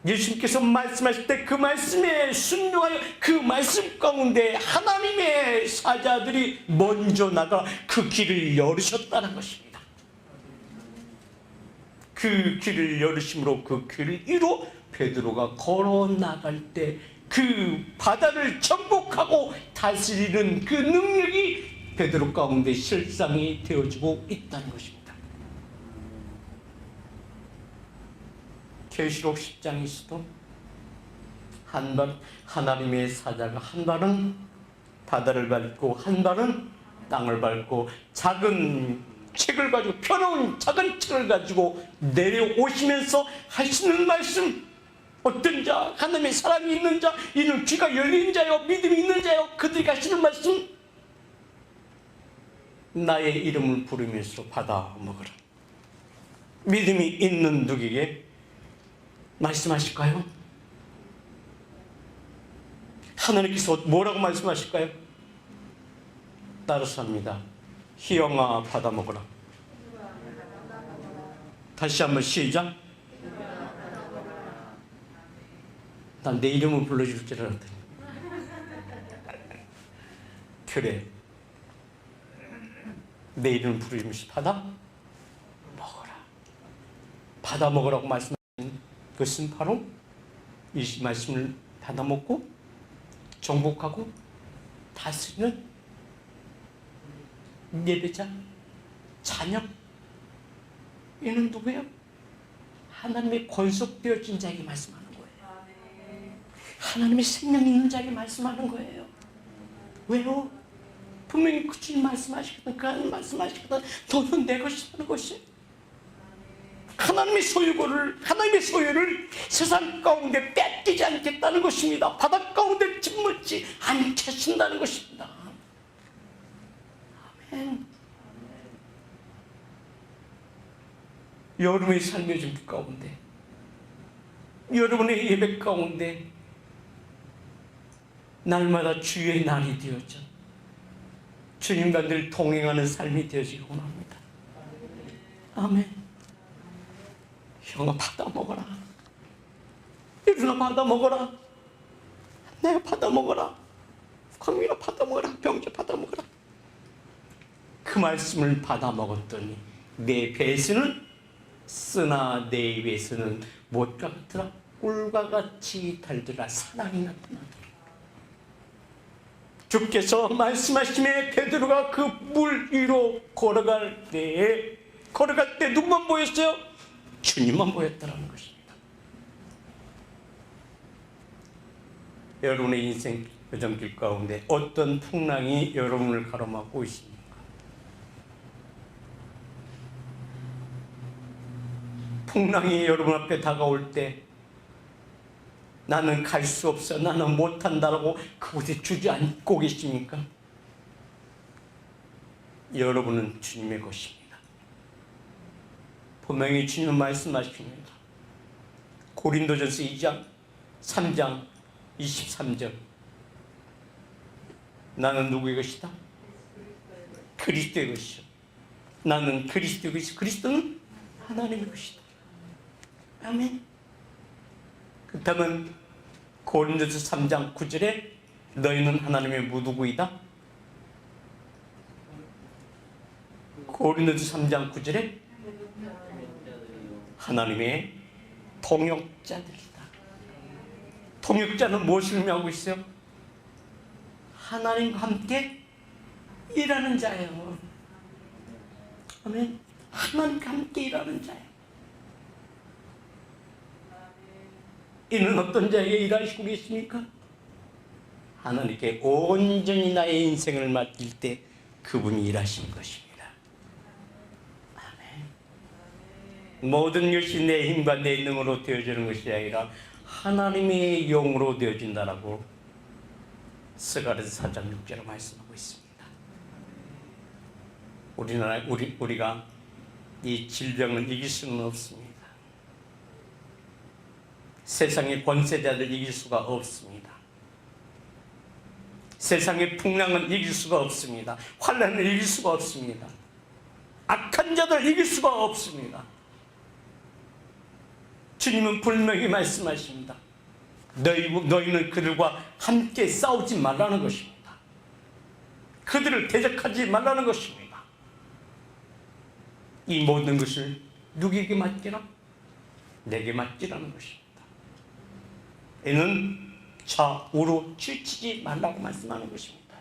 예수님께서 말씀하실 때 그 말씀에 순종하여 그 말씀 가운데 하나님의 사자들이 먼저 나가 그 길을 열으셨다는 것입니다. 그 길을 열으심으로 그 길 위로 베드로가 걸어 나갈 때 그 바다를 정복하고 다스리는 그 능력이 베드로 가운데 실상이 되어지고 있다는 것입니다. 계시록 10장에서도 한 발 하나님의 사자가 한 발은 바다를 밟고 한 발은 땅을 밟고 작은 책을 가지고 펴놓은 작은 책을 가지고 내려오시면서 하시는 말씀, 어떤 자, 하나님의 사랑이 있는 자, 이는 귀가 열린 자요 믿음이 있는 자요, 그들이 하시는 말씀 나의 이름을 부르면서 받아 먹으라. 믿음이 있는 누구에게 말씀하실까요? 하나님께서 뭐라고 말씀하실까요? 따라서 합니다. 희영아 받아 먹으라. 다시 한번 시작. 난 내 이름을 불러줄 줄 알았더니 그래, 내 이름을 부르면서 받아 먹어라. 받아 먹으라고 말씀하신 것은 바로 이 말씀을 받아 먹고 정복하고 다스리는 예배자, 자녀. 이는 누구예요? 하나님의 권속되어진 자에게 말씀하는 거예요. 하나님의 생명 있는 자에게 말씀하는 거예요. 왜요? 분명히 그 주님 말씀하시거든, 그 하나님 말씀하시거든, 너는 내 것이라는 것이. 하나님의 소유를 세상 가운데 뺏기지 않겠다는 것입니다. 바닷 가운데 짓묻지 않게 하신다는 것입니다. 아멘. 여러분의 삶의 준비 가운데, 여러분의 예배 가운데 날마다 주의 날이 되어져 주님과 늘 동행하는 삶이 되어지기 원합니다. 아멘. 형아 받아 먹어라. 일어나 받아 먹어라. 내가 받아 먹어라. 광민아 받아 먹어라. 병자 받아 먹어라. 그 말씀을 받아 먹었더니 내 배에서는 쓰나 내 입에서는 무엇과 같더라? 꿀과 같이 달더라. 사랑이 나타나더라. 주께서 말씀하시며 베드로가 그 물 위로 걸어갈 때 누구만 보였어요? 주님만 보였다는 것입니다. 여러분의 인생 여정길 가운데 어떤 풍랑이 여러분을 가로막고 있습니까? 풍랑이 여러분 앞에 다가올 때 나는 갈 수 없어, 나는 못한다라고 그곳에 주저앉고 계십니까? 여러분은 주님의 것입니다. 분명히 주님은 말씀하십니다. 고린도전서 2장 3장 23절 나는 누구의 것이다? 그리스도의 것이요. 나는 그리스도의 것이요. 그리스도는 하나님의 것이다. 아멘. 그렇다면 고린도서 3장 9절에 너희는 하나님의 무도구이다. 고린도서 3장 9절에 하나님의 동역자들이다. 동역자는 무엇을 의미하고 있어요? 하나님과 함께 일하는 자예요. 아멘. 하나님과 함께 일하는 자예요. 이는 어떤 자에게 일하시고 계십니까? 하나님께 온전히 나의 인생을 맡길 때 그분이 일하시는 것입니다. 아멘. 모든 것이 내 힘과 내 능으로 되어지는 것이 아니라 하나님의 영으로 되어진다라고 스가랴서 4장 6절에 말씀하고 있습니다. 우리가 이 질병을 이길 수는 없습니다. 세상의 권세자들 이길 수가 없습니다. 세상의 풍랑은 이길 수가 없습니다. 환난을 이길 수가 없습니다. 악한 자들 이길 수가 없습니다. 주님은 분명히 말씀하십니다. 너희는 그들과 함께 싸우지 말라는 것입니다. 그들을 대적하지 말라는 것입니다. 이 모든 것을 누구에게 맡기라? 내게 맡기라는 것입니다. 이는 좌우로 치우치지 말라고 말씀하는 것입니다.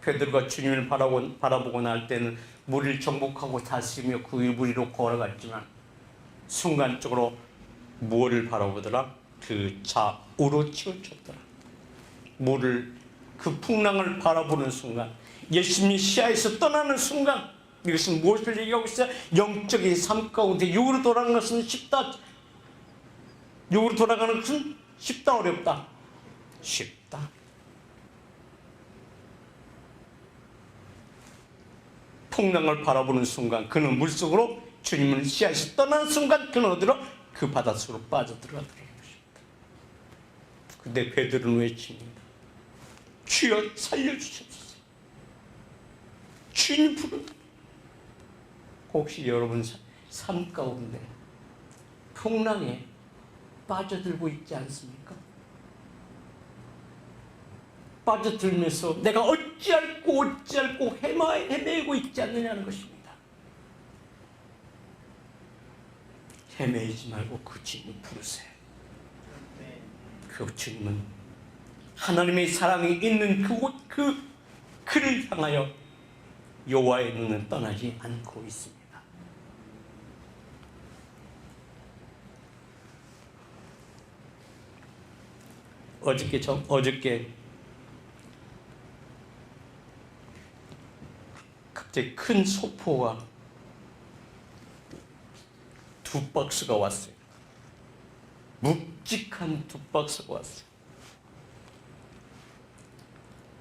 베드로가 주님을 바라보고 날 때는 물을 정복하고 다스리며 그 물 위로 걸어갔지만 순간적으로 무엇을 바라보더라? 그 좌우로 치우쳤더라. 물을, 그 풍랑을 바라보는 순간, 예수님이 시야에서 떠나는 순간, 이것은 무엇을 얘기하고 있어요? 영적인 삶 가운데 육으로 돌아가는 것은 쉽다. 육으로 돌아가는 것은 쉽다, 어렵다? 쉽다. 풍랑을 바라보는 순간 그는 물속으로 주님을 씨앗이 떠나는 순간 그는 어디로? 그 바닷속으로 빠져들어가더라는 것입니다. 근데 베드로는 외칩니다. 주여 살려주십시오. 주님 부른다. 혹시 여러분 삶 가운데 풍랑에 빠져들고 있지 않습니까? 빠져들면서 내가 어찌할꼬 헤매고 있지 않느냐는 것입니다. 헤매이지 말고 그 주님을 부르세요. 그 주님은 하나님의 사랑이 있는 그를 향하여 여호와의 눈은 떠나지 않고 있습니다. 어저께 갑자기 큰 소포가 2박스가 왔어요. 묵직한 2박스가 왔어요.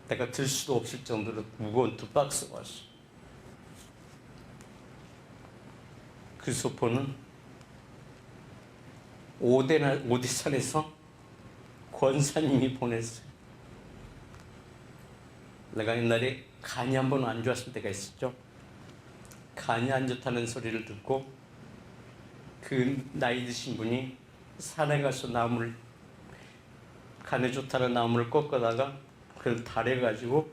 내가 들 수도 없을 정도로 무거운 2박스가 왔어요. 그 소포는 오대산에서 권사님이 보냈어요. 내가 옛날에 간이 한번 안 좋았을 때가 있었죠. 간이 안 좋다는 소리를 듣고 그 나이 드신 분이 산에 가서 간에 좋다는 나무를 꺾어다가 그걸 달여가지고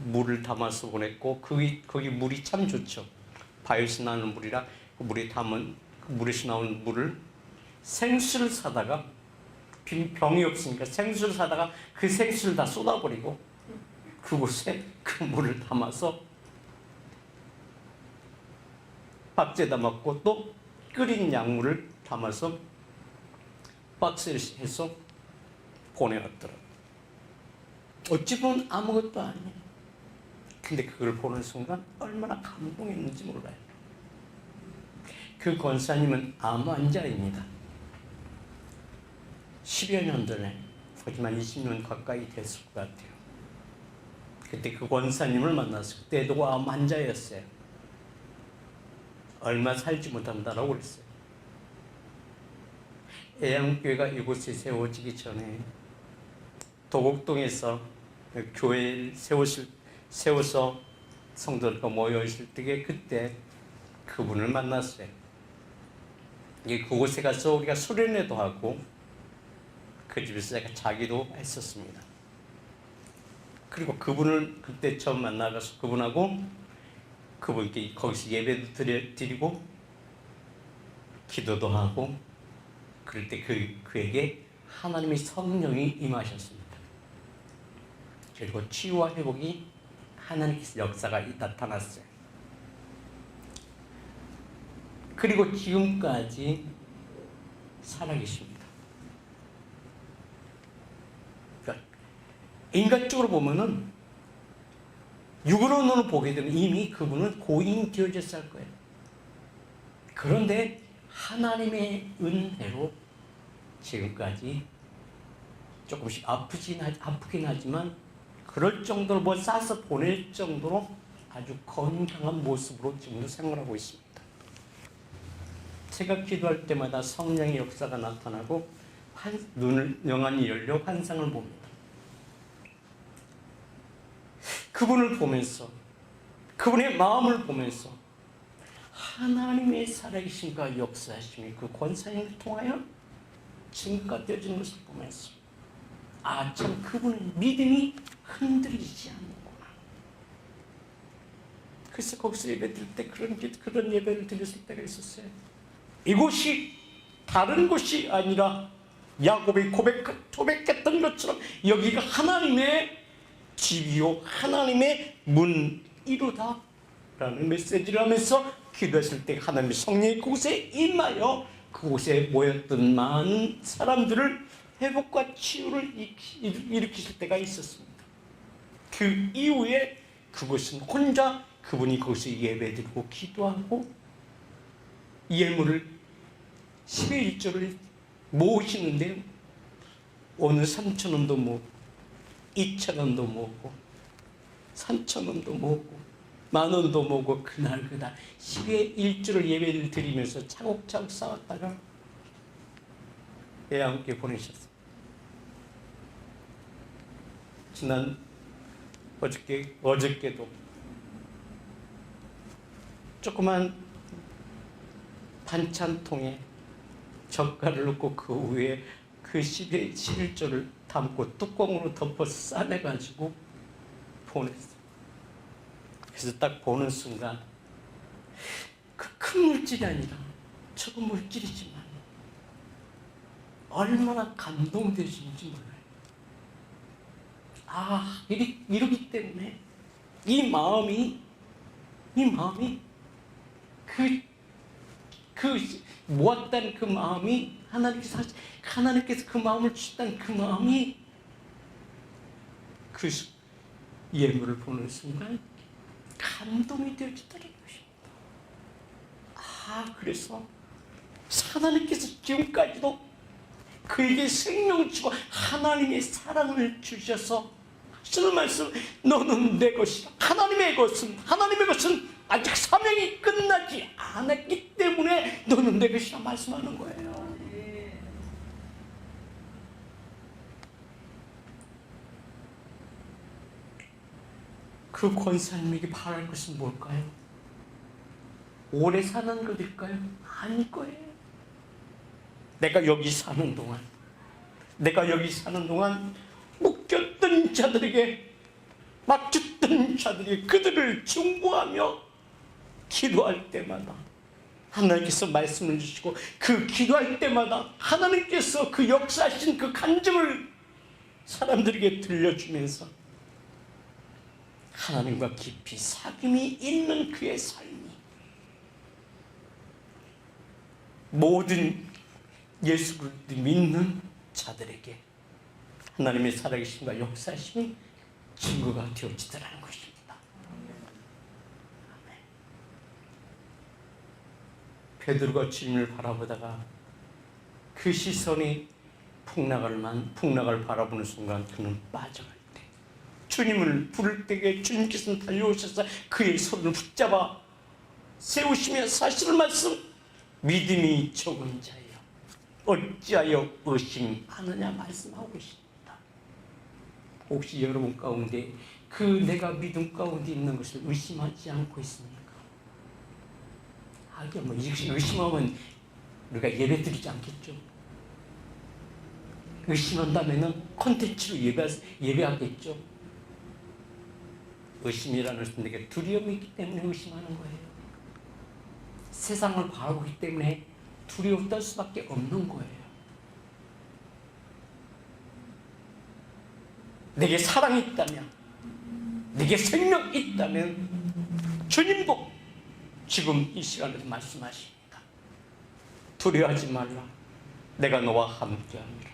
물을 담아서 보냈고 거기 물이 참 좋죠. 바위에서 나오는 물이라 그 물에서 나오는 물을 생수를 사다가 병이 없으니까 생수를 사다가 그 생수를 다 쏟아버리고 그곳에 그 물을 담아서 박스에다 넣고 또 끓인 약물을 담아서 박스에 해서 보내왔더라고요. 어찌 보면 아무것도 아니에요. 근데 그걸 보는 순간 얼마나 감동했는지 몰라요. 그 권사님은 암 환자입니다. 10여 년 전에, 하지만 20년 가까이 됐을 것 같아요. 그때 그 권사님을 만났어요. 그때도 암 환자였어요. 얼마 살지 못한다라고 그랬어요. 애양교회가 이곳에 세워지기 전에 도곡동에서 교회를 세워서 성도들과 모여있을 때 그때 그분을 만났어요. 그곳에 가서 우리가 수련회도 하고 그 집에서 제가 자기도 했었습니다. 그리고 그분을 그때 처음 만나가서 그분께 거기서 예배도 드리고 기도도 하고 그럴 때 그에게 하나님의 성령이 임하셨습니다. 그리고 치유와 회복이 하나님께서 역사가 나타났어요. 그리고 지금까지 살아계십니다. 그러니까 인간적으로 보면은 육으로는 보게 되면 이미 그분은 고인이 되어졌을 거예요. 그런데 하나님의 은혜로 지금까지 조금씩 아프긴 하지만 그럴 정도로 뭐 싸서 보낼 정도로 아주 건강한 모습으로 지금도 생활하고 있습니다. 제가 기도할 때마다 성령의 역사가 나타나고 눈을 영안이 열려 환상을 봅니다. 그분을 보면서 그분의 마음을 보면서 하나님의 살아계신과 역사하심이 그 권사님을 통하여 증가되어지는 것을 보면서 참 그분의 믿음이 흔들리지 않는구나. 그래서 거기서 예배 드릴 때 그런 예배를 드렸을 때가 있었어요. 이곳이 다른 곳이 아니라 야곱이 고백했던 것처럼 여기가 하나님의 집이요 하나님의 문이로다 라는 메시지를 하면서 기도했을 때 하나님의 성령이 그곳에 임하여 그곳에 모였던 많은 사람들을 회복과 치유를 일으키실 때가 있었습니다. 그 이후에 그것은 혼자 그분이 거기서 예배드리고 기도하고 예물을 11조를 모으시는데 오늘 3,000원도 모으고 2,000원도 모으고 3,000원도 모으고 만원도 모고 그날 10의 1주를 예배를 드리면서 차곡차곡 쌓았다가 애와 함께 보내셨어요. 지난 어저께도 조그만 반찬통에 젓갈을 넣고 그 위에 그 10의 1조를 담고 뚜껑으로 덮어서 싸매가지고 보냈어요. 그래서 딱 보는 순간 그 큰 물질이 아니라 저거 물질이지만 얼마나 감동되시는지 몰라요. 이러기 때문에 이 마음이 모았다는 그 마음이 하나님께서 그 마음을 주셨다는 그 마음이 그 예물을 보는 순간 감동이 되어지더라는 것입니다. 그래서 하나님께서 지금까지도 그에게 생명을 주고 하나님의 사랑을 주셔서 하시는 말씀, 너는 내 것이다. 하나님의 것은 아직 사명이 끝나지 않았기 때문에 너는 내 것이라 말씀하는 거예요. 그 권사님에게 바랄 것은 뭘까요? 오래 사는 것일까요? 아닐 거예요. 내가 여기 사는 동안 묶였던 자들에게, 막혔던 자들에게 그들을 중보하며 기도할 때마다 하나님께서 말씀을 주시고, 그 기도할 때마다 하나님께서 그 역사하신 그 간증을 사람들에게 들려주면서 하나님과 깊이 사귐이 있는 그의 삶이 모든 예수를 믿는 자들에게 하나님의 살아계심과 역사심이 증거가 되어지더라는 것입니다. 아멘. 베드로가 주님을 바라보다가 그 시선이 풍랑을 바라보는 순간 그는 빠져갈 때, 주님을 부를 때에 주님께서는 달려오셔서 그의 손을 붙잡아 세우시며 사실을 말씀, 믿음이 적은 자여 어찌하여 의심하느냐 말씀하고 계십니다. 혹시 여러분 가운데 그 내가 믿음 가운데 있는 것을 의심하지 않고 있습니까? 의심하면 우리가 예배 드리지 않겠죠? 의심한다면 콘텐츠로 예배하겠죠? 의심이라는 것은 내게 두려움이 있기 때문에 의심하는 거예요. 세상을 바라보기 때문에 두려움 떨 수밖에 없는 거예요. 내게 사랑이 있다면, 내게 생명이 있다면 주님도 지금 이 시간에도 말씀하십니다. 두려워하지 말라. 내가 너와 함께함이라.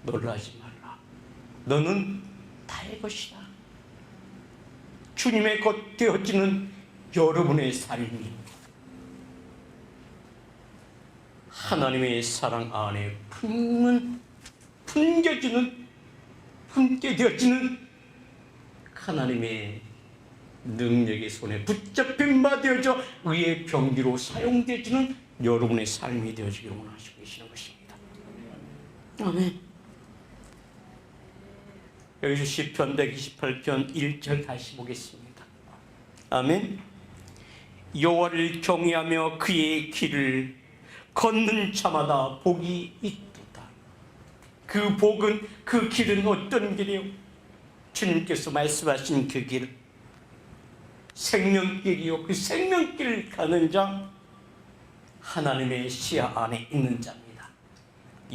놀라지 말라. 너는 나의 것이다. 주님의 것 되어지는 여러분의 삶이 하나님의 사랑 안에 품게 되어지는 하나님의 능력의 손에 붙잡힌 바 되어져 의의 병기로 사용되어지는 여러분의 삶이 되어지기를 원하시고 계시는 것입니다. 아멘. 여기서 시편 128편 1절 다시 보겠습니다. 아멘. 여호와를 경외하며 그의 길을 걷는 자마다 복이 있도다. 그 복은, 그 길은 어떤 길이요? 주님께서 말씀하신 그 길, 생명길이요. 그 생명길을 가는 자, 하나님의 시야 안에 있는 자입니다.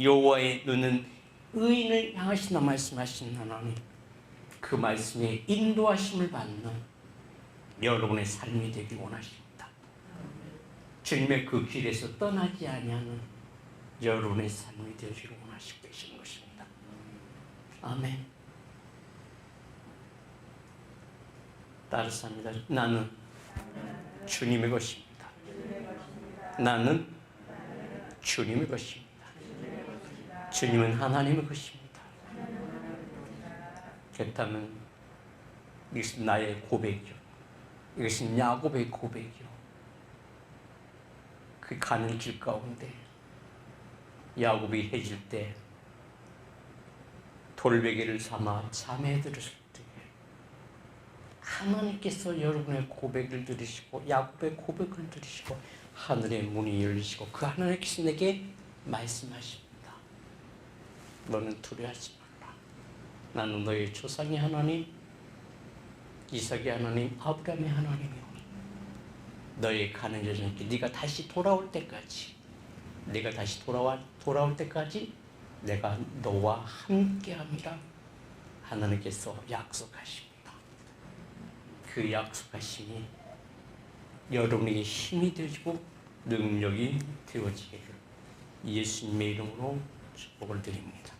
여호와의 눈은 의인을 향하신다 말씀하신 하나님, 그 말씀에 인도하심을 받는 여러분의 삶이 되길 원하십니다. 주님의 그 길에서 떠나지 아니하는 여러분의 삶이 되어지기를 원하시고 계시는 것입니다. 아멘. 따라서 합니다. 나는 주님의 것입니다. 나는 주님의 것입니다. 주님은 하나님의 것입니다. 그렇다면 이것은 나의 고백이요. 이것은 야곱의 고백이요. 그 가는 길 가운데 야곱이 해질 때 돌베개를 삼아 잠에 들었을 때 하나님께서 여러분의 고백을 들으시고 야곱의 고백을 들으시고 하늘의 문이 열리시고 그 하나님께서 내게 말씀하십니다. 너는 두려워하지 말라. 나는 너의 조상의 하나님, 이삭의 하나님, 아브라함의 하나님이오니 너의 가는 여정길 네가 다시 돌아올 때까지 돌아올 때까지 내가 너와 함께함이라 하나님께서 약속하십니다. 그 약속하심이 여러분에게 힘이 되어지고 능력이 되어지기를 예수님의 이름으로 축복을 드립니다.